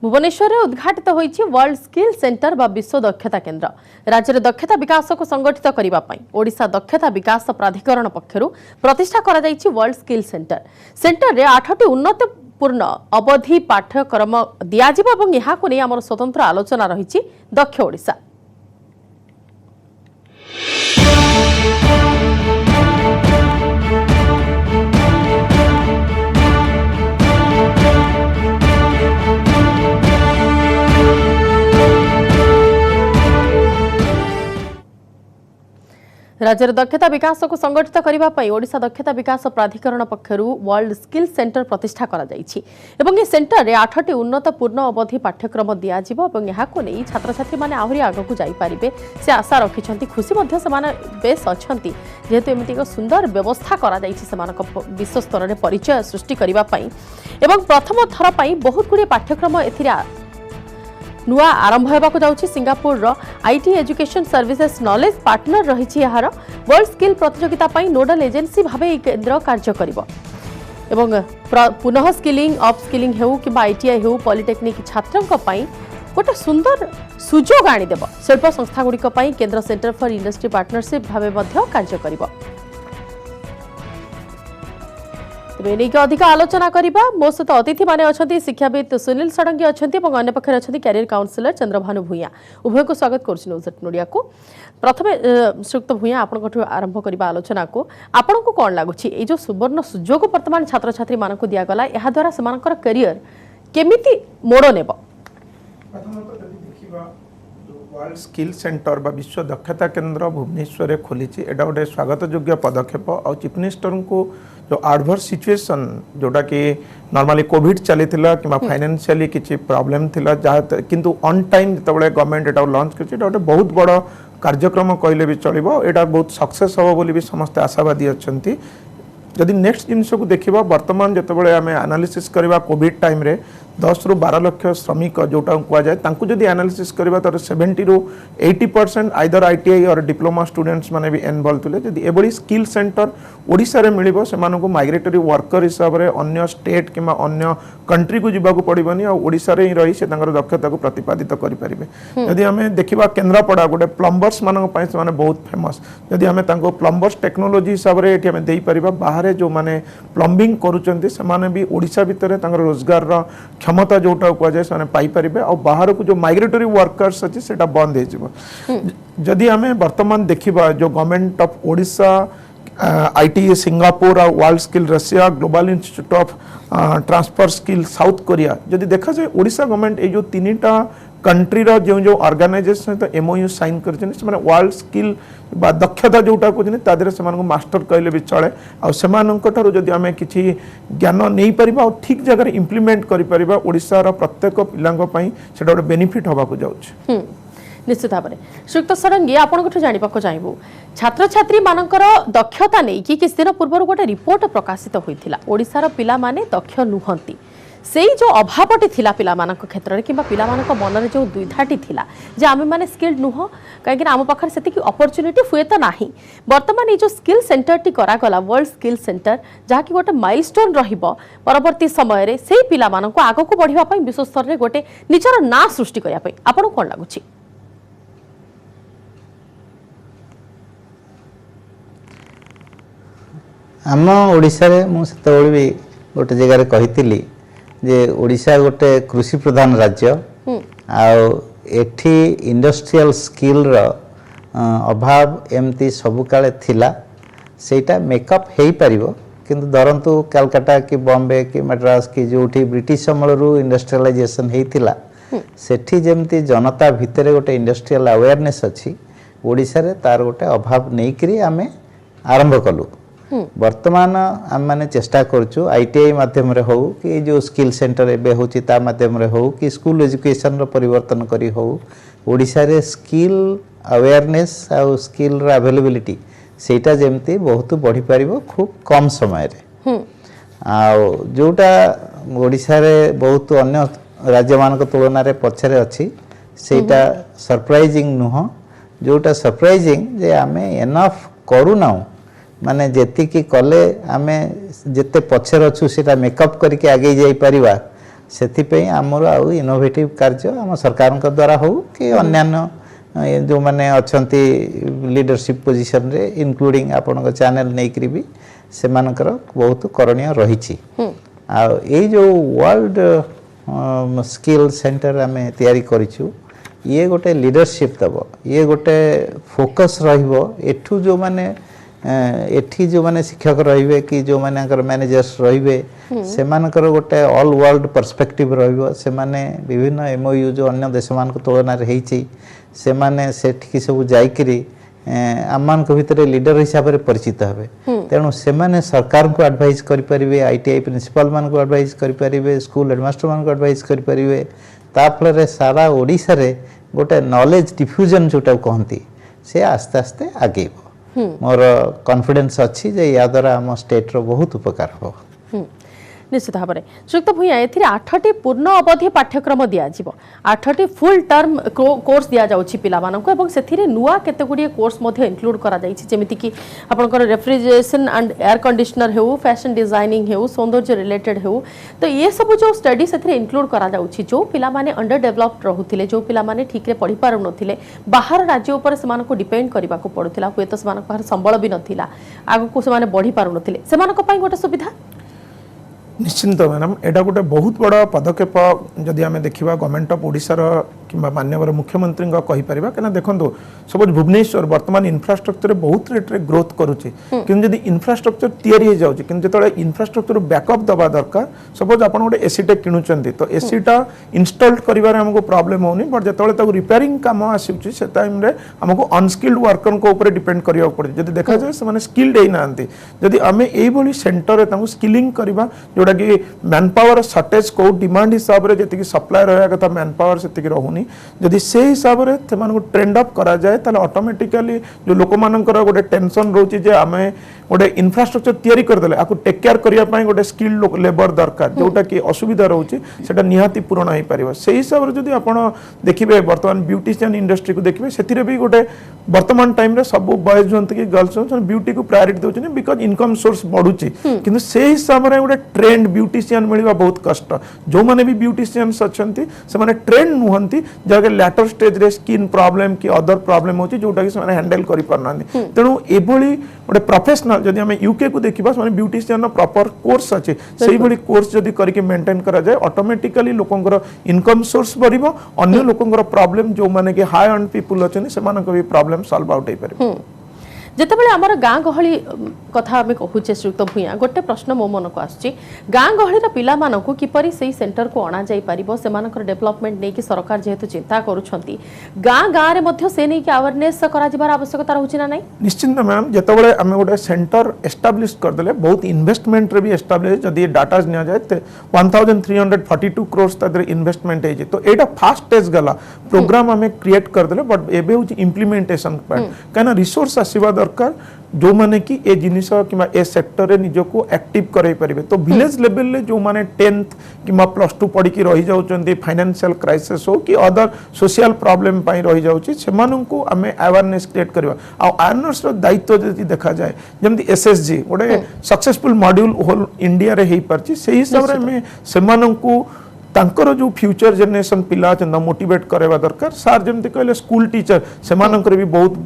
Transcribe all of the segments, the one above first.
भुवनेश्वर में उद्घाटित होईछि world skill centre बा विश्व दक्षता केन्द्र। राज्य में दक्षता विकास को संगठित करने ओडिशा दक्षता विकास प्राधिकरण पक्षरु प्रतिष्ठा करा जाईछि वर्ल्ड स्किल सेंटर। सेंटर रे 8टी उन्नतपूर्ण अवधि पाठ्यक्रम दियाजिबो एवं एहाको नै हमर स्वतंत्र आलोचना रहिछि दक्ष ओडिशा। राज्य दक्षता विकास को संगठित करने ओडिशा दक्षता विकास प्राधिकरण पक्षरु वर्ल्ड स्किल सेंटर प्रतिष्ठा करा जाईछि एवं ए सेंटर रे 8टी उन्नतपूर्ण अवधि पाठ्यक्रम दिया जिवो एवं एहाको नै छात्र छात्री माने आहुरी आगकु जाई परिबे से आशा रखिछंती। खुशी मध्ये से माने बेस अछंती जेहेतु एमिति एक सुंदर व्यवस्था करा जाईछि सेमानक विश्व स्तर रे परिचय सृष्टि करिबा पई एवं प्रथम थर पई बहुत गुडी पाठ्यक्रम एथिरा नुआ आरंभ होबाक जाउछि। सिंगापुर रो IT education services knowledge partner रहिछि। यार वर्ल्ड स्किल प्रतियोगिता पई नोडल एजेंसी भाबे ए केन्द्र कार्य करिवो एवं पुनः स्किलिंग अप स्किलिंग हेउ कि आईटीआई हेउ पॉलिटेक्निक छात्रंक पई गोटे सुंदर सुजोग आनी देबो। शिल्प संस्था गुड़िक पई केंद्र सेंटर फॉर इंडस्ट्री पार्टनरशिप भाबे मध्य कार्य करिवो। तेनेक अधिक आलोचना करबा मो सहित अतिथि माने अछंती शिक्षाविद सुनील षडंगी अछंती एवं अन्य पक्षरे अछंती कैरियर काउंसिलर चंद्रभानु भूया। उभय को स्वागत करछि न्यूज नोडिया को। प्रथमे श्रीयुक्त भूया आपन आरंभ करबा आलोचना को आपन को कोन लागुछि ए जो सुवर्ण सुजोग वर्तमान छात्र छात्री मानक दिया गला एहा द्वारा समानकर करियर केमिति मोड़ नेबो। प्रथमतः यदि देखिबा वर्ल्ड स्किल सेंटर बा विश्व दक्षता केन्द्र भुवनेश्वर रे खोलिछि एडा गोटे स्वागत योग्य पदक्षेप और चीफ मिनिस्टर को जो एडवर्स सिचुएशन जोटा कि नॉर्मली कोविड चली कि फाइनेंशियली किसी प्रॉब्लम थिला जहाँ किंतु on time जितेबाला government Etah launch कर गोटे बहुत बड़ कार्यक्रम कहले भी चलो एटा बहुत सक्सेस हम बोली भी समस्त आशावादी अच्छा। जदि नेक्स्ट जिनस को देखा बर्तमान जितेबाला आम एनालिसिस करवा कोविड टाइम रे 10 ରୁ 12 लक्ष श्रमिक जोटा कह जाए जदि एनालिसिस करवा तो 70 ରୁ 80% आइदर आईटीआई और डिप्लोमा स्टूडेंट्स माने भी इन्वॉल्व थे। जदि एभली स्किल सेंटर ओडिशा रे मिलिबो सेमानकु माइग्रेटरी वर्कर हिसाब रे अन्य स्टेट किंबा अन्य कंट्री को जीवाकू पड़िबनी आ ओडिशा रे ही रही से तांकर दक्षता को प्रतिपादित करि परिबे। जदि हमें देखिबा केन्द्रापड़ा गोटे प्लम्बर्स मानक पई से माने बहुत फेमस जदि हमें तांको प्लम्बर्स टेक्नोलॉजी हिसाब रे एठी हमें देई परिबा बाहर जो माने प्लम्बिंग करूचंती से माने भी ओडिशा भितर तांकर रोजगार रो क्षमता जोटा कह जाए से पाई परिबे और बाहर को जो माइग्रेटरी वर्कर्स अच्छी से बंद हो। जदि आम बर्तमान देखा जो government of Odisha IT Singapore और world skill Russia global institute of transfer skill South Korea जदि देखा जाए ओडिशा गवर्नमेंट ये जो 3टा कंट्री रो जो ऑर्गेनाइजेशन तो एमओयू साइन कर वर्ल्ड स्किल बा दक्षता जोटा कहते से मास्टर कहले भी चले आउ जदि आम किसी ज्ञान नहीं पारिबा और ठीक जगह इम्प्लीमेंट कर ओडिशार प्रत्येक पिलांई से गोटे बेनिफिट होगा जाउछि। निश्चित भाव में श्रीयुक्त षडंगी आपन जाना चाहबू छात्र छात्री मानकर दक्षता नहीं कि किसी दिन पूर्व गोटे रिपोर्ट प्रकाशित होता ओडिशार पिला माने दक्ष नुहंती से जो अभावटी थिला पिला मानक क्षेत्र में किंबा पिला मानक मन में जो द्विधाटी थिला जे आमे माने स्किल्ड नुह कहीं आम पाखे से अपॉर्चुनिटी हुए तो नहीं। बर्तमान ये जो स्किल सेंटर टी करा गला वर्ल्ड स्किल सेंटर जहाँ कि गोटे माइलस्टोन रहिबो परवर्ती समय रे से पिला मानक आगको बढ़िबा पई विश्व स्तर रे गोटे निजर ना सृष्टि करिया पई आपन कोन लागुछि। आम ओडिशा रे मु सेतबेले भी गोटे जगह कही जे ओडिशा गोटे कृषि प्रधान राज्य एठी इंडस्ट्रियल स्किल रो अभाव एमती सबु काले थिला सेटा मेकअप हेई परिबो किंतु धरंतु कलकत्ता कि बॉम्बे कि मद्रास कि जोठी ब्रिटिश अमलरू इंडस्ट्रियलाइजेशन हेइतिला सेठी जेमती जनता भितरे गोटे इंडस्ट्रियल अवेयरनेस अछि ओडिशा रे तार गोटे अभाव नै करी आमे आरंभ कलु। वर्तमान आम मैंने चेष्टा करूँ आईटीआई माध्यम रे हो कि जो स्किल सेंटर एबे होची ता माध्यम रे हो कि स्कूल एजुकेशन रो परिवर्तन करी हो ओडिशा रे स्किल अवेयरनेस और स्किल रो अवेलेबिलिटी सेटा जेमती बहुत बढ़ी पारिबो खूब कम समय रे आ जोटा ओडिशा रे बहुत अन्य राज्य मानक तुलना रे पछरे अछि सेटा सरप्राइजिंग नुह जोटा सरप्राइजिंग जे आमे एनफ करू नाउ माने जेति की कले आमे जेते पछर अछु सेटा मेकअप करके आगे जाई परिबा ସେଥିପାଇଁ ଆମର ଆଉ ଇନୋଭେଟିଭ କାର୍ଯ୍ୟ ଆମ ସରକାରଙ୍କ ଦ୍ୱାରା ହଉ କି ଅନ୍ୟାନ୍ୟ ଯେଉଁମାନେ ଅଛନ୍ତି ଲିଡରସିପ୍ ପୋଜିସନରେ ଇନକ୍ଲୁଡ଼ିଂ ଆପଣଙ୍କ ଚ୍ୟାନେଲ ନେଇକରି ବି ସେମାନଙ୍କର ବହୁତ କରଣୀୟ ରହିଛି। ଆଉ ଏଇ ଯେଉଁ ୱାର୍ଲଡ ସ୍କିଲ୍ ସେଣ୍ଟର ଆମେ ତିଆରି କରିଛୁ ଇଏ ଗୋଟେ ଲିଡରସିପ୍ ଦେବ, ଇଏ ଗୋଟେ ଫୋକସ୍ ରହିବ। ଏଠୁ ଯେଉଁମାନେ ଏଠି ଯେଉଁମାନେ ଶିକ୍ଷକ ରହିବେ କି ଯେଉଁମାନଙ୍କର ମ୍ୟାନେଜର୍ସ ରହିବେ ସେମାନଙ୍କର ଗୋଟେ ଅଲ୍ ୱାର୍ଲଡ ପର୍ସପେକ୍ଟିଭ ରହିବ। ସେମାନେ ବିଭିନ୍ନ MOU ଯେଉଁ ଅନ୍ୟ ଦେଶମାନଙ୍କ ତୁଳନାରେ ହେଇଛି ସେମାନେ ସେଠିକି ସବୁ ଯାଇକରି ଆମମାନଙ୍କ ଭିତରେ ଲିଡର ହିସାବରେ ପରିଚିତ ହେବେ। ତେଣୁ ସେମାନେ ସରକାରଙ୍କୁ ଆଡଭାଇସ୍ କରିପାରିବେ, ITI ପ୍ରିନ୍ସିପାଲମାନଙ୍କୁ ଆଡଭାଇସ୍ କରିପାରିବେ, ସ୍କୁଲ ହେଡମାଷ୍ଟରମାନଙ୍କୁ ଆଡଭାଇସ୍ କରିପାରିବେ। ତା ଫଳରେ ସାରା ଓଡ଼ିଶାରେ ଗୋଟେ ନଲେଜ ଡିଫ୍ୟୁଜନ୍ ଯେଉଁଟାକୁ କହନ୍ତି ସେ ଆସ୍ତେ ଆସ୍ତେ ଆଗେଇବ। ମୋର କନଫିଡେନ୍ସ ଅଛି ଯେ ୟା ଦ୍ୱାରା ଆମ ଷ୍ଟେଟ୍ର ବହୁତ ଉପକାର ହେବ। निश्चित भाव में श्रीयुक्त भूया ए 8टी पूर्ण अवधि पाठ्यक्रम दिज्व 8टी फुल टर्म कोर्स दि जाऊँगी पिलामानंको से नुआ केतगुड़ी कोर्स इनक्लूड करमितिक आपंकर रेफ्रिजरेशन एंड एयर कंडीशनर हो फैशन डिजाइनिंग हो सौंदर्य रिलेटेड हो तो ये सब जो स्टडी से इनक्लूड करा जो पिलामाने अंडर डेवलप्ड रोते जो पिलामाने ठीक पढ़ी पार नुले बाहर राज्य उपर से डिपेंड करने को पड़ूला हुए तो संबल भी नाला आग को बढ़ी पार नुले गोटे सुविधा निश्चिंत मैडम एटा गोटे बहुत बड़ा पदक्षेप जदि आम देखा गवर्नमेंट ऑफ ओडिशार कि माननीय मुख्यमंत्री कहीपर क्या देखो सपोज भुवनेश्वर वर्तमान इंफ्रास्ट्रक्चर बहुत रेट्रे ग्रोथ करुच्ची कि इंफ्रास्ट्रक्चर तैयारी हो जाऊँगी कि इंफ्रास्ट्रक्चर बैकअप दवा दरकार सपोज आप गोटे एसीटे किणुंट तो एसीटा इनस्टॉल्ड करिवारे हमको प्रॉब्लम होनी बट जो रिपेयरिंग काम आसूँ से टाइम आमको अनस्किल्ड वर्कर को ऊपर डिपेंड करिया पड़े जब देखा जाए से स्किल्ड होना जदि आम यही सेंटर स्किलिंग करवा जोटा कि मैन पावर सर्टेज को डिमांड हिसाब से जी सप्लाई रहा कथा मैन पावर से रोनी जदि से हिसाब से ट्रेंड अप करा जाए ताले ऑटोमेटिकली जो लोक मानकर गोटे टेंशन रोची जे आमे गोटे इंफ्रास्ट्रक्चर तैयारी करदेले आकु टेक केयर करिया पई गोटे स्किल्ड लेबर दरकार जोटा कि असुविधा रोची सेटा निहाती पूर्ण होई परिबो से हिसाब से जदि आपण देखिबे वर्तमान ब्यूटिशियन इंडस्ट्री को देखिबे सेतिरे भी गोटे वर्तमान टाइम रे सब बॉयज होंत कि गर्ल्स होंत ब्यूटी को प्रायोरिटी दोचने बिकॉज इनकम सोर्स बढ़ुची किंतु से हिसाब रे गोटे ट्रेंड ब्यूटिशियन मिलवा बहुत कष्ट जो माने भी ब्यूटिशियंस अच्छंती से माने ट्रेंड नुहंती जगे लेटर स्टेज रे स्किन प्रॉब्लम कि अदर प्रॉब्लम होची जोटा कि से माने हैंडल करि पारनांती तेणु एभली गोटे प्रोफेशनल जदि आम यूके को देखा माने ब्यूटिशियन प्रॉपर कोर्स अच्छे से भली कोर्स जदि करके मेंटेन करा जाए ऑटोमेटिकली लोकंकर इनकम सोर्स बढ़िबो अन्य लोकंकर प्रॉब्लम जो माने कि हाई अर्न पीपल अच्छे से मानक भी प्रॉब्लम सॉल्व आउट हो पारे जितेबाला आमर गाँ गहली कथा आम कहूचे श्रीयुक्त भूया गोटे प्रश्न मो मन को आसुची गाँ गहली पिला मानकु किपरि सेही सेंटर को अणा जाई परिबो सेमानकर डेवलपमेंट नेकी सरकार जेहेतु चिंता करूछंती गाँ गाँ रे मध्ये से नेकी अवेयरनेस करा जिबार आवश्यकता रहउची ना नै निश्चिंत मैम जेतेबेले आम गोटे सेंटर एस्टाब्लिश कर देले बहुत इन्वेस्टमेंट रे भी एस्टाब्लिश जदि डाटा निया जाए 1342 करोड़ तादरे इन्वेस्टमेंट है तो एटा फास्ट स्टेज गला प्रोग्राम आम क्रिएट कर देले बट एबे होची इंप्लीमेंटेशन पार्ट काना रिसोर्स आसीबा दरकार जो माने कि ए जिनिस कि ए सेक्टर रे निज को एक्टिव कराई परिबे तो विलेज लेवल रे जो माने 10th कि +2 पढ़ी की रही जाउचंदी फाइनेंशियल क्राइसिस हो कि अदर सोशल प्रॉब्लम पई रही जाउची सेमानंकु आमे अवेयरनेस क्रिएट करबा आ अवेयरनेस रो दायित्व जदि देखा जाए जेमति SSG गोटे सक्सेसफुल मॉड्यूल होल इंडिया रे हेई परची सेही हिसाब रे में सेमानंकु तांकर जो फ्यूचर जनरेशन पिला अच्छा मोटिवेट करवा दरकार सार जमती कहले स्कूल टीचर से भी बहुत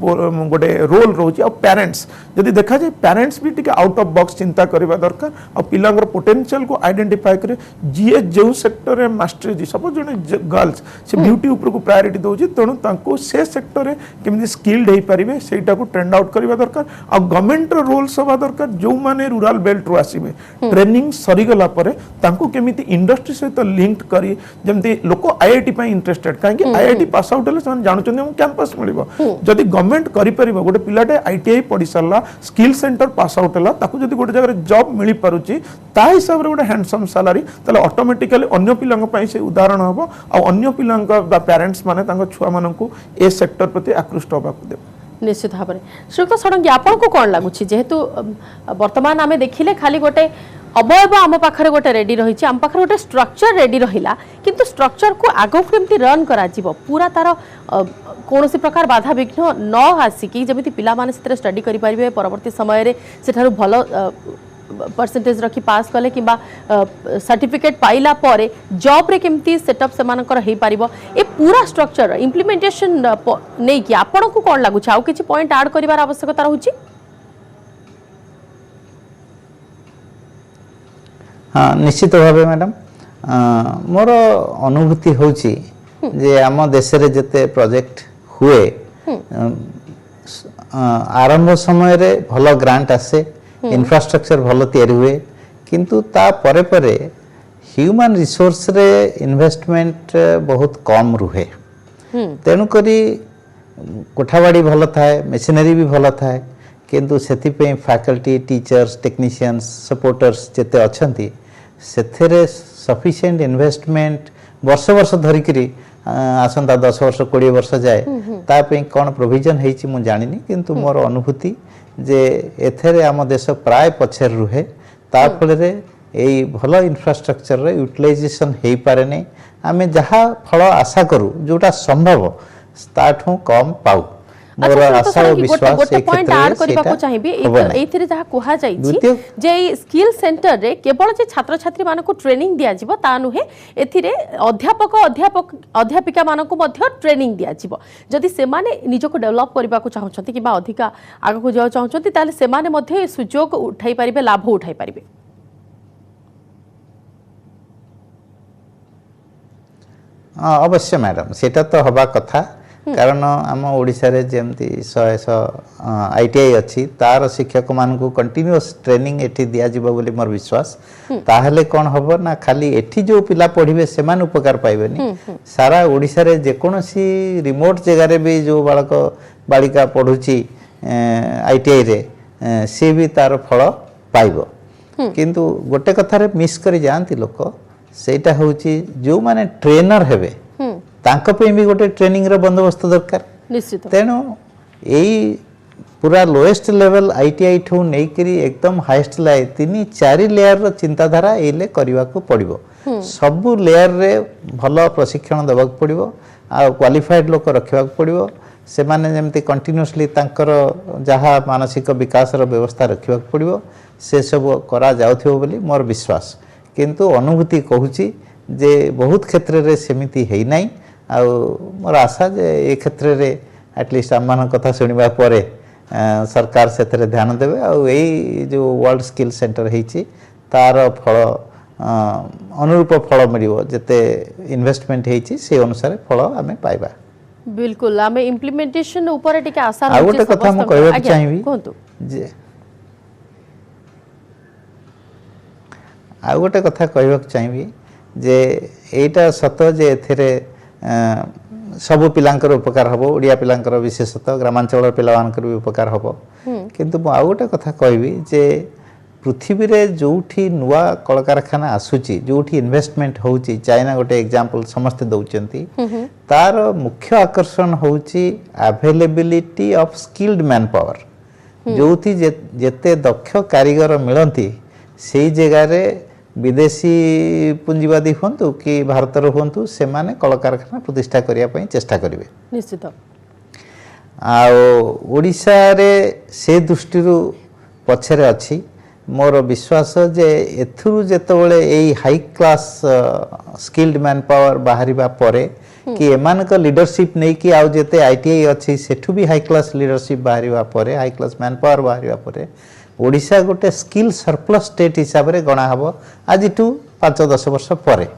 गोटे रोल रोचे और पेरेंट्स जदि देखा जाए पेरेंट्स भी टिके आउट ऑफ बॉक्स चिंता करवा दरकार और पिलांगर पोटेंशियल को आइडेंटिफाई करे जीए जो सेक्टर रे मास्टर जी सपोज जने गर्ल्स से ब्यूटी ऊपर को प्रायोरिटी दोची तेणु तांको से सेक्टर रे केमि स्किल्ड हे परिबे सेटा को ट्रेंड आउट करवा दरकार और गवर्नमेंट रो रोल सभा दरकार जो माने रूरल बेल्ट रो आसीबे ट्रेनिंग सरी गला परे तांको केमिति इंडस्ट्री सहित लिंक करी जमती लोक आईआईटी पई इंटरेस्टेड काहे आईआईटी पास आउट हेले सन जानु चंदे कैंपस मिलिबो जदि गवर्नमेंट करि परिबो गोटे पिलाटे आईटीआई पढि सरला स्किल सेंटर पास आउट हला ताकू जदि गोटे जगह जॉब मिली पारुची ता हिसाब रे गोटे हैंडसम सैलरी तले ऑटोमेटिकली अन्य पिलांग पई से उदाहरण हबो आ अन्य पिलांग बा पेरेंट्स माने तांग छुआ माननकु ए सेक्टर प्रति आकृष्ट होबा को देबो निश्चित भाव में श्रीयुक्त षडंगी आपन को कोन लागुची जेहेतु वर्तमान आमे देखिले खाली गोटे अवयव आम पाखे गोटे रेडी रही आम पाखे गोटे स्ट्रक्चर रेडी रहा किंतु स्ट्रक्चर को आगो केमती रन करा पूरा तार कौन प्रकार बाधा विघ्न न आसिकी जमी पिला माने स्टडी करें परवर्ती समय रे सेठारु भल परसेंटेज रखी पास कले कि सर्टिफिकेट पाइला पर जॉब रे केमती सेटअप सेमानकर हे पारिबो ए पूरा स्ट्रक्चर इम्प्लीमेंटेशन नहीं कि आपन को कोन लागु छ आउ किछि पॉइंट ऐड करिवार आवश्यकता रहउची। हाँ निश्चित भाव मैडम मोर अनुभूति होची जे आम देश रे जते प्रोजेक्ट हुए आरंभ समय रे भल ग्रांट आसे इंफ्रास्ट्रक्चर भल तैयारी हुए किंतु ता परे परे ह्यूमन रिसोर्स रे इन्वेस्टमेंट बहुत कम रुहे तेणु करी कोठाबाड़ी भल थाए मेसिनरी भी भल थाए किंतु सेथिपे फैकल्टी टीचर्स टेक्नीशियंस सपोर्टर्स जेते अछंती सेथेरे सफिशिएंट इन्वेस्टमेंट वर्ष वर्ष धरिकरी आसंता 10 वर्ष 20 वर्ष जाए तापे कौन प्रोविजन हेछि मु जानिनी किंतु मोर अनुभूति जे एथेरे आम देश प्राय पछर रुहे ता फलरे एई भल इंफ्रास्ट्रक्चर रे यूटिलाइजेशन हेई पारे नै आमे जहा फल आशा करू जोटा संभव ताठू कम पाऊ मोर आशा और विश्वास गोटे पॉइंट ऐड करबा को चाहिबी एथिरे जहा कुहा जाईछि जे स्किल सेंटर रे केवल जे छात्र छात्री मानको को ट्रेनिंग दिया जिवो ता नुहे एथिरे अध्यापिका मानको मध्य ट्रेनिंग दिया जिवो जदि से माने निजको डेवलप करबा को चाहछंती कि बा अधिका आगो को जाओ चाहछंती ताले से माने मध्य सुयोग उठाई परिबे लाभ उठाई परिबे। अवश्य मैडम सेटा तो हवा कथा कारण आम ओडिशा रे जेमती 100 आईटीआई अच्छी तार शिक्षक मान को कंटिन्यूअस ट्रेनिंग एठी दिया जिवो बोली मोर विश्वास ताहले कोन हबो ना खाली एठी जो पिला पढिबे सेमान उपकार पाइबेनी सारा ओडिशा रे जे कोनोसी रिमोट जगह रे भी जो बालक बालिका पढुची आईटीआई रे से भी तार फल पाइबो किंतु गोटे कथा रे मिस करी जानती लोक सेटा होची जो माने ट्रेनर हेबे तांको पे भी गोटे ट्रेनिंग रो बंदोबस्त दरकार निश्चित तेणु यही पूरा लोएस्ट लेवल आईटीआई ठू नहीं करी एकदम हाईएस्ट लाए 3-4 लेयर रो चिंताधारा एले करबा को पड़िबो सबु लेयर रे भलो प्रशिक्षण देबाक पड़िबो आ क्वालिफाइड लोक रखिबा को पड़िबो से माने जेमति कंटीन्यूअसली तांकर जहा मानसिक विकास रो व्यवस्था रखिबा को पड़िबो से सब करा जाउथिबो बोली मोर विश्वास किंतु अनुभूति कहूची जे बहुत क्षेत्र रे सेमिति हेई नाही आ मोर आशा जे ए क्षेत्र रे एटलिस्ट आम कथा शुणा पर सरकार से ध्यान देवे आई जो वर्ल्ड स्किल सेंटर हेची तार फल अनुरूप फल मिलिबो जते इन्वेस्टमेंट हेची से अनुसार फल आमे पाइबा। बिल्कुल आमे इम्प्लीमेंटेशन ऊपर टिके आशा आ गोटे कथा हम कहबा चाहिबी जे आ गोटे कथा कहबा चाहिबी जे एटा सत जे एथिरे सब पिलांकर उपकार हबो ओडिया पिलांकर विशेषतः ग्रामांचल पिलावानकर भी उपकार हबो किंतु मु आ गोटे कथा कहबी जे पृथ्वी रे जोठी नुवा कलकारखाना आसुची जोठी इन्वेस्टमेंट होउची चाइना गोटे एग्जांपल समस्त दउचंती तार मुख्य आकर्षण होउची availability of skilled manpower जोठी जेते दक्ष कारीगर मिलंती सेही जगह रे विदेशी पुंजीवादी हंतु कि भारतर हंतु से माने कलकारखाना प्रतिष्ठा करिया पई चेष्टा करिवे निश्चित ओडिशा रे से दृष्टि पछरे अछि मोर विश्वास जे एथुरु जेतबेले एई high class skilled manpower बाहरिबा परे कि एमान का लीडरशिप नहीं कि आउ जेते आईटीआई अछि सेठु भी हाई क्लास लीडरशिप बाहरिबा परे हाई क्लास मैन पावर बाहरिबा परे ओडिशा गोटे स्किल सरप्लस स्टेट हिसाब रे गणा हबो आज 5-10 वर्ष परे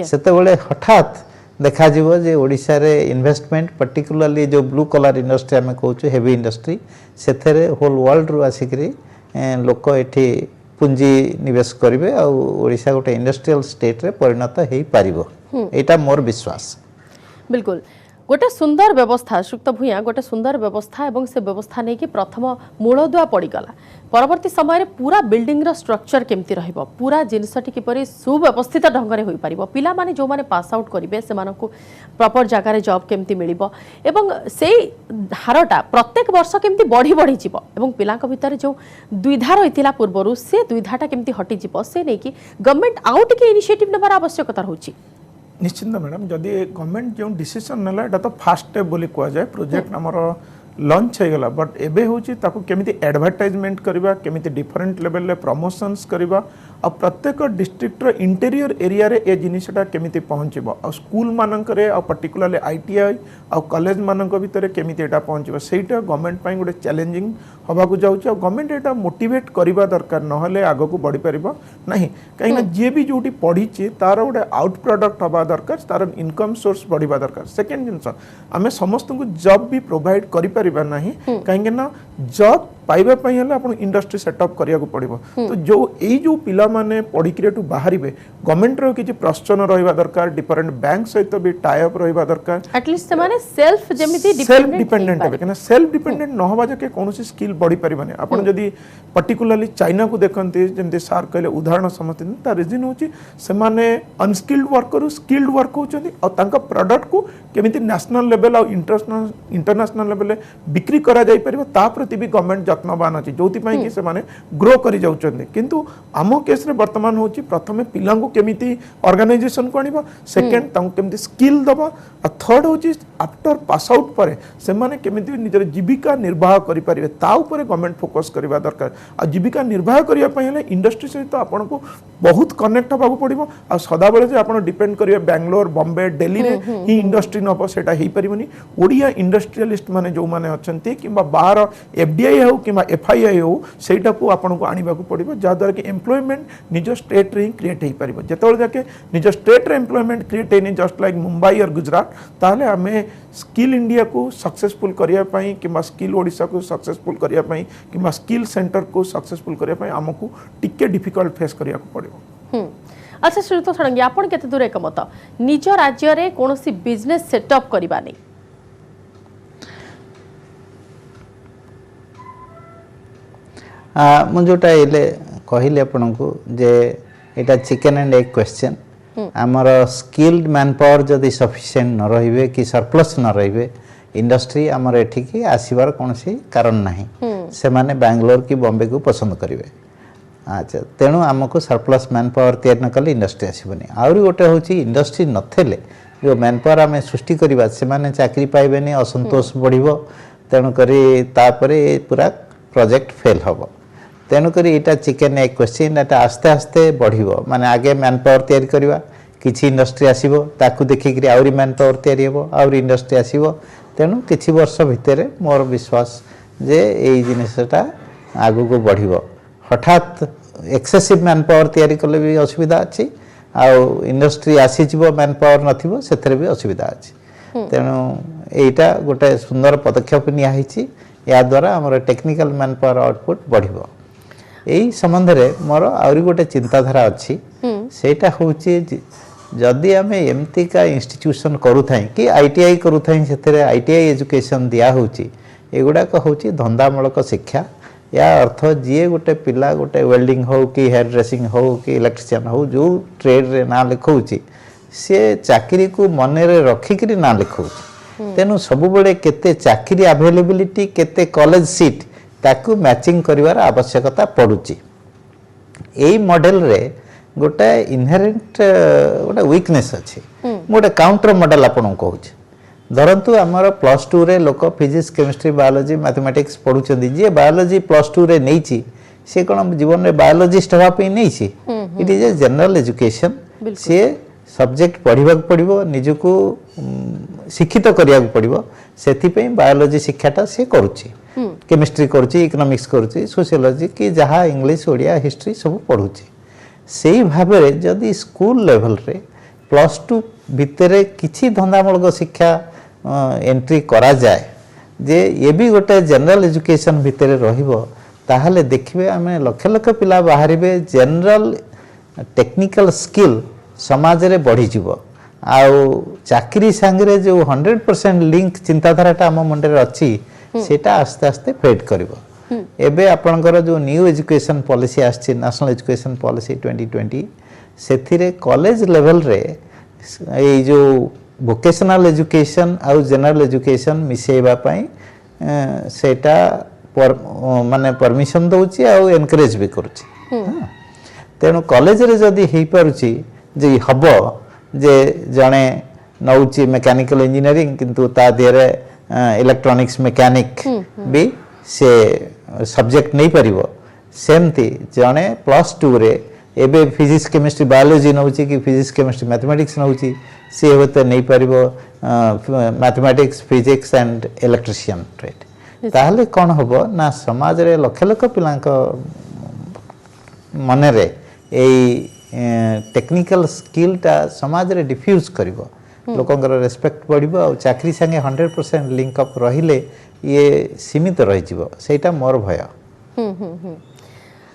सेतेबेले हठात देखा जीवो जे ओडिशा रे इन्वेस्टमेंट पर्टिकुलरली जो ब्लू कलर इंडस्ट्री हमें कहूँ हेवी इंडस्ट्री सेथेरे होल वर्ल्ड रु आसिकरी लोक एठी पुंजी निवेश करिवे आ ओडिशा गोटे इंडस्ट्रियल स्टेट रे परिणत हेई पारिबो एटा मोर विश्वास। बिल्कुल गोटे सुंदर व्यवस्था सुक्त भूया गोटे सुंदर व्यवस्था एवं से व्यवस्था नहीं कि प्रथम मूलदुआ पड़गला परवर्ती समय पूरा बिल्डिंग रो स्ट्रक्चर केमती रहिबो पूरा जिनसटी किपरि सुव्यवस्थित ढंग रे होई परिबो पिला माने जो माने पास आउट करिवे से मानको प्रॉपर जगह रे जॉब केमती मिलिबो एवं सेही हारटा प्रत्येक वर्ष केमती बढ़ी बढ़ी जिवो एवं पिलांक भितर जो द्विधा रहितिला पूर्वरु से द्विधाटा केमती हटि जिवो से नै कि गवर्नमेंट आउट के इनिशिएटिव नबार आवश्यकता होची निश्चिंत मैडम जदि गवर्नमेंट जो डिसीजन नेला एटा तो फास्ट स्टेप बोली कह जाए प्रोजेक्ट हमर लॉन्च हो गला बट एबे होची ताको केमिति एडवर्टाइजमेंट करबा केमिति डिफरेंट लेवल रे प्रमोशंस करबा आ प्रत्येक डिस्ट्रिक्ट रो इंटीरियर एरिया रे ए जिनिसटा केमिति पहुंचबो आ स्कूल मानक रे आ पर्टिकुलरली आईटीआई आ कॉलेज मानक भीतर केमिति एटा पहुंचबो सेटा गवर्नमेंट पई गोटे चैलेंजिंग हवा को जाउछ आ गवर्नमेंट एटा मोटिवेट करबा दरकार न हले आगो को बढ़ी परिबो नाही काई ना जे भी जोटी पढ़ी छि तार गोटे आउट प्रोडक्ट हवा दरकार तार इनकम सोर्स बढ़िबा दरकार सेकंड जिंस आमे समस्त को जॉब भी प्रोवाइड करि परिबा नाही काई ना जॉब पाइबा पई हले आपण इंडस्ट्री सेटअप करिया को पड़िबो तो जो एई जो पिला माने पढ़ी क्रिएटु बाहरिबे गवर्नमेंट रो किछि प्रश्न रहिबा दरकार डिफरेंट बैंक सहित भी टाई अप रहिबा दरकार एटलीस्ट से माने सेल्फ जेमिति सेल्फ डिपेंडेंट हेबे कना सेल्फ डिपेंडेंट न होबा जके कोनोसी स्किल बढ़ी परिबाने आपण जदी पर्टिकुलरली चाइना को देखंती जेमते सार कहले उदाहरण समझते ता रीजन होची से माने अनस्किल्ड वर्कर स्किल्ड वर्क होचंदी और तांका प्रोडक्ट को केमिति नेशनल लेवल और इंटरनेशनल लेवल बिक्री करा जाई परिबो ता प्रति भी गवर्नमेंट जत्नवान अछि जोति पई कि से माने ग्रो करि जाउचंदी किंतु आमो केस रे वर्तमान होची प्रथमे पिलां को केमिति ऑर्गेनाइजेशन को आनिबा सेकंड तां केमिति स्किल दबा आ थर्ड होची आफ्टर पास आउट परे से माने केमिति निजर जीविका निर्वाह करि परिबे ता ऊपर गवर्नमेंट फोकस करबा दरकार आ जीविका निर्वाह करिया पई हले इंडस्ट्री सहित आपन को बहुत कनेक्ट होबा पड़िबो आ सदा बेले जे आपन डिपेंड करिवे बेंगलोर बॉम्बे दिल्ली रे ही इंडस्ट्री नबो सेटा हेई परिबनी ओडिया इंडस्ट्रियलिस्ट माने जो माने अछंती किबा बाहर एफडीआई हो किबा एफआईआई हो सेटा को आपन को आनिबा को पड़िबो जा द्वारा कि एम्प्लॉयमेंट निज स्टेट रे क्रिएट हेई परिबो जेतोल जाके निज स्टेट रे एम्प्लॉयमेंट क्रिएट हेनी जस्ट लाइक मुंबई और गुजरात ताले हमें स्किल इंडिया को सक्सेसफुल करिया पई किबा स्किल ओडिसा को सक्सेसफुल करिया पई किबा स्किल सेंटर को सक्सेसफुल करिया पई हमकु टिके डिफिकल्ट फेस करिया को पड़िबो अच्छा श्रीयुत षडंगी आपण केते दूर एकमत निज राज्य रे कोनोसी बिजनेस सेटअप करबा नै मु जोटा इले कहले आपन को जे एटा चिकन एंड एग क्वेश्चन आमर स्किल्ड मैन पावर जदि सफिशिएंट न रहिबे कि सरप्लस न रहिबे इंडस्ट्री आमर एठिकी आसीबार कोनसी कारण नाही से माने बेंगलोर की बॉम्बे को पसंद करिवे अच्छा तेणु आमको सरप्लस मैन पावर तैयार न कले इंडस्ट्री आसीबनी आउरी गोटे होची इंडस्ट्री नथेले जो मैन पावर आमे सृष्टि करिबा से माने चाकरी पाइबेनी असंतोष बढ़िबो तेणु करी तापरे पूरा प्रोजेक्ट फेल हबो तेणु करी एटा चिकन एग क्वेश्चन एटा आस्ते आस्ते बढ़िबो माने आगे मैन पावर तैयार करिबा किछि इंडस्ट्री आसीबो ताकू देखि करी आउरी मैन पावर तैयार हेबो आउरी इंडस्ट्री आसीबो तेणु किछि वर्ष भितरे मोर विश्वास जे एई जिनिसटा आगु को बढ़िबो हठात एक्सेसिव मैन पावर तैयारी कले भी असुविधा अच्छी आउ इंडस्ट्री आसी जीवो मैन पावर नथिबो सेथरे भी असुविधा अच्छी तेणु एटा गोटे सुंदर पदक्षेप निया हिची या द्वारा हमर टेक्निकल मैन पावर आउटपुट बढ़िबो एई संबंध रे मोर आउरी गोटे चिंताधारा अच्छी सेटा होची जदि आमे एमती का इंस्टीट्यूशन करू थाई कि आईटीआई करू थाई सेथरे आईटीआई एजुकेशन दिया होची एगुडा को होची धंदामूलक शिक्षा या अर्थ जी गोटे पिला गोटे वेल्डिंग हो कि हेयर ड्रेसिंग हो कि इलेक्ट्रिशियन हो जो ट्रेड रे ना लिखौची से चाकरी को मन रे रखिकरी ना लिखौची तेनु सब बड़े केते चाकरी अवेलेबिलिटी केते कॉलेज सीट ताकू मैचिंग करिवार आवश्यकता पड़ुची एई मॉडल रे गोटे इनहेरेंट गोटे वीकनेस अछि गोटे काउंटर मॉडल आपन कहूची धरतु आमर प्लस टू रे लोक फिजिक्स केमिस्ट्री बायोलॉजी मैथमेटिक्स पढ़ुचंदी जे बायोलॉजी प्लस टू रे नैची से कोन जीवन में बायोलॉजिस्ट हवा पे नैची it is a general education से सब्जेक्ट पढ़िबा पड़िबो निजको शिक्षित करिया पड़िबो सेथि पे बायोलॉजी शिक्षाटा से करूची केमिस्ट्री करूची इकोनॉमिक्स करूची सोशियोलॉजी की जहा इंग्लिश ओडिया हिस्ट्री सब पढ़ुची सेही भाबरे जदी स्कूल लेवल रे प्लस टू भितरे किछि धंदामूलक शिक्षा एंट्री करा जाए जे ये भी गोटे जनरल एजुकेशन भितरे रहिबो ताहले देखिबे आमे लक्ष लक्ष पिला बाहरिबे जनरल टेक्निकल स्किल समाज रे बढ़ी जीवो आउ चाकरी संगरे जो 100% लिंक चिंताधाराटा आम मन रे अछि सेटा आस्ते आस्ते फेड करिवो एबे आपनकर जो न्यू एजुकेशन पॉलिसी आछि नेशनल एजुकेशन पॉलिसी 2020 सेथिरे कॉलेज लेवल रे ए जो वोकेशनल एजुकेशन आउ जनरल एजुकेशन मिसेबा पई सेटा माने परमिशन दउची आउ एनकरेज भी करूची तेनु कॉलेज रे जदी हेई पारुची जे हबो जे जणे नउची मैकेनिकल इंजीनियरिंग किंतु ता देरे इलेक्ट्रॉनिक्स मैकेनिक भी से सब्जेक्ट नहीं परिबो सेमती जने +2 रे एबे फिजिक्स केमिस्ट्री बायोलॉजी नउची कि फिजिक्स केमिस्ट्री मैथमेटिक्स नउची से होते नहीं परिबो mathematics physics and electrician trade ताहले कोन होबो ना समाज रे लक्ष लक्ष पिलांक मन रे एई टेक्निकल स्किल टा समाज रे डिफ्यूज करिवो लोकंकर रेस्पेक्ट बढ़िबो और चाकरी संगे 100% लिंक अप रहिले ये सीमित रहि जिवो सेटा मोर भय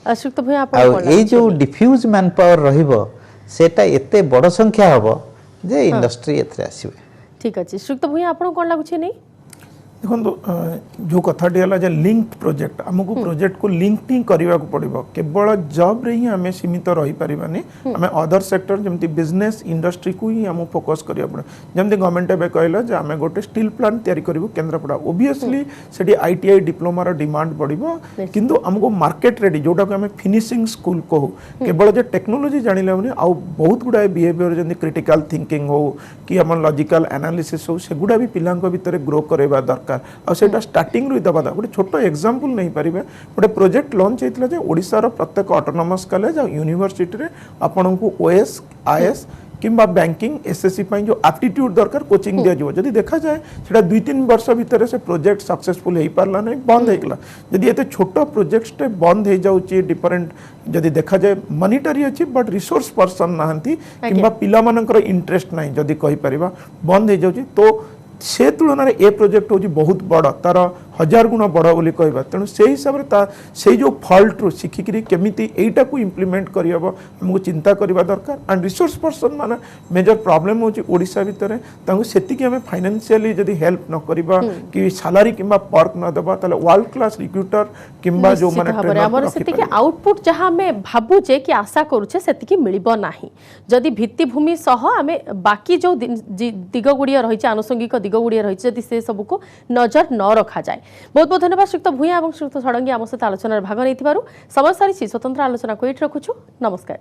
अश्रुत भैया आप ए जो डिफ्यूज मैन पावर रहिबो सेटा एते बड़ संख्या हबो जे इंडस्ट्री एथरे आसीबे ठीक अछि श्रुत भैया आपण कोन लागु छै नै देखो जो कथाटी है जे लिंक्ड प्रोजेक्ट आमको प्रोजेक्ट को लिंक ही करने को पड़ो केवल जॉब रे ही आम सीमित रही पारानी आम अदर सेक्टर जमी बिजनेस इंडस्ट्री को ही आम फोकस करा पड़े जमी गवर्नमेंट एवं कहला आम गोटे स्टील प्लांट तैयारी करूँ केन्द्रापड़ा ओबियसली से आईटीआई डिप्लोमार डिमांड बढ़ो किंतु आमको मार्केट रेडी जोटा को आम फिनिशिंग स्कूल कहू केवल जे टेक्नोलोजी जानिले आउ बहुत गुड़ाए बिहेवियर जमी क्रिटिकल थिंकिंग हो कि आम लॉजिकल एनालिसिस हो सेगुड़ा भी पिलांक भितर ग्रो करवा दरकार और सेटा स्टार्टिंग रु दबा गोटे छोट एग्जांपल नहीं पारिबे गोटे प्रोजेक्ट लॉन्च होइतला जे ओडिसा रो प्रत्येक ऑटोनोमस कॉलेज और यूनिवर्सिटी रे आपन को ओएस आईएएस किंबा बैंकिंग एसएससी पई जो एप्टीट्यूड दरकार कोचिंग दिया जो जदी देखा जाए सेटा 2-3 वर्ष भितर से प्रोजेक्ट सक्सेसफुल हेई पारला नहीं बंद हेकला जदी एते छोट प्रोजेक्ट बंद हे जाउची डिफरेंट जदी देखा जाए मॉनिटरी अछि बट रिसोर्स पर्सन नाहंती किंबा पिला मानकर इंटरेस्ट नाही जदी कहि परिबा बंद हे जाउची तो से तुलन में ए प्रोजेक्ट हूँ बहुत बड़ तार 1000 गुण बड़ बोली कहबा तेणु से हिसाब से जो फॉल्ट रू शिखिकी केमिति एटा को इम्प्लीमेंट करहब हमको चिंता करबा दरकार एंड रिसोर्स पर्सन माने मेजर प्रॉब्लम होची ओडिसा भितर तांको सेतिकी हमें फाइनेंशियली जदी हेल्प न करबा कि सैलरी किंबा पर्क न देबा ताले वर्ल्ड क्लास रिक्रूटर किंबा जो माने ट्रेनर हमर सेतिकी आउटपुट जहां हमें भाबुचे कि आशा करूचे सेतिकी मिलिबो नाही जदी भित्तिभूमि सह हमें बाकी जो दिग गुड़िया रही आनुषंगिक दिग गुड़िया रही जदी से सब को नजर न रखा जाए बहुत बहुत धन्यवाद श्रीयुक्त भूया और श्रीयुक्त षडंगी आम सहित आलोचना भाग नहीं समय सारी स्वतंत्र आलोचना को ये रखुछु नमस्कार।